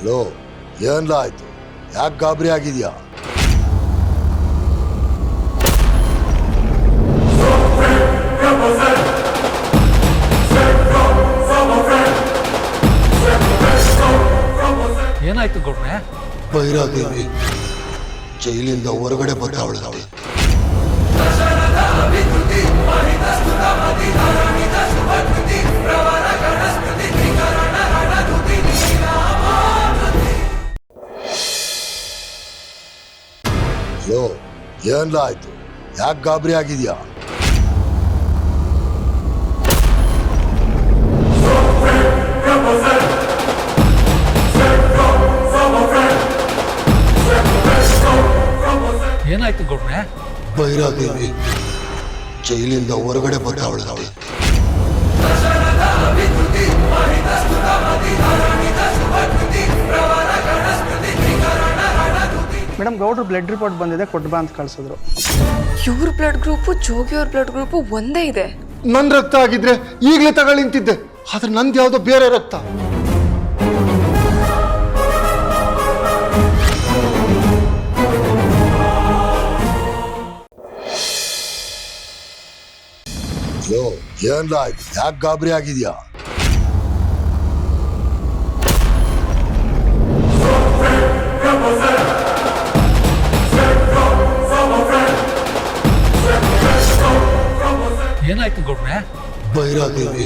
Hello, ಏನ್ಲ ಆಯ್ತು? ಯಾಕೆ ಗಾಬರಿ ಆಗಿದ್ಯಾ? ಏನಾಯ್ತು ಗೌಡ್ರೆ? ಭೈರಾದೇವಿ ಜೈಲಿಂದ ಹೊರಗಡೆ ಬರ್ತಾವಳೆ. ಅವಳು ಹಲೋ, ಏನ್ಲ ಆಯ್ತು? ಯಾಕೆ ಗಾಬರಿ ಆಗಿದ್ಯಾ? ಏನಾಯ್ತು ಗೌಡ್ರೆ? ಭೈರಾದೇವಿ ಜೈಲಿಂದ ಹೊರಗಡೆ ಬರ್ತಾವಳೆ. ಅವಳು ಮೇಡಮ್, ಗೌಡ್ರು ಬ್ಲಡ್ ರಿಪೋರ್ಟ್ ಬಂದಿದೆ, ಕೊಟ್ಟು ಬಾ ಅಂತ ಕಳಿಸಿದ್ರು. ಇವ್ರ ಬ್ಲಡ್ ಗ್ರೂಪು ಜೋಗಿಯವ್ರ ಬ್ಲಡ್ ಗ್ರೂಪು ಒಂದೇ ಇದೆ. ನನ್ನ ರಕ್ತ ಆಗಿದ್ರೆ ಈಗಲೇ ತಗೊಳ್ಳಿ ನಿಂತಿದ್ದೆ, ಆದ್ರೆ ನಂದು ಯಾವುದೋ ಬೇರೆ ರಕ್ತ. ಹಲೋ, ಏನ್ಲ ಆಯ್ತು? ಯಾಕೆ ಗಾಬರಿ ಆಗಿದ್ಯಾ? ಏನಾಯ್ತು ಗೌಡ್ರೆ? ಭೈರಾದೇವಿ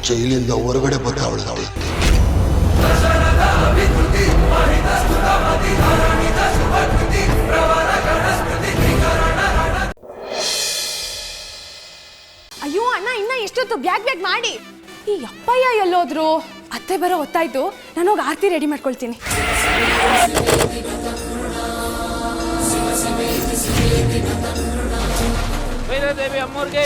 ಜೈಲಿಂದ ಹೊರಗಡೆ ಬರ್ತಾವಳೆ. ಅವಳು ಅಯ್ಯೋ ಅಣ್ಣ, ಇನ್ನ ಎಷ್ಟೊತ್ತು? ಬ್ಯಾಗ್ ಮಾಡಿ. ಈ ಅಪ್ಪಯ್ಯ ಎಲ್ಲೋದ್ರು? ಅತ್ತೆ ಬರೋ ಹೊತ್ತಾಯ್ತು, ನಾನು ಹೋಗಿ ಆರತಿ ರೆಡಿ ಮಾಡ್ಕೊಳ್ತೀನಿ. ಭೈರದೇವಿ ಅಮ್ಮೋರ್ಗೆ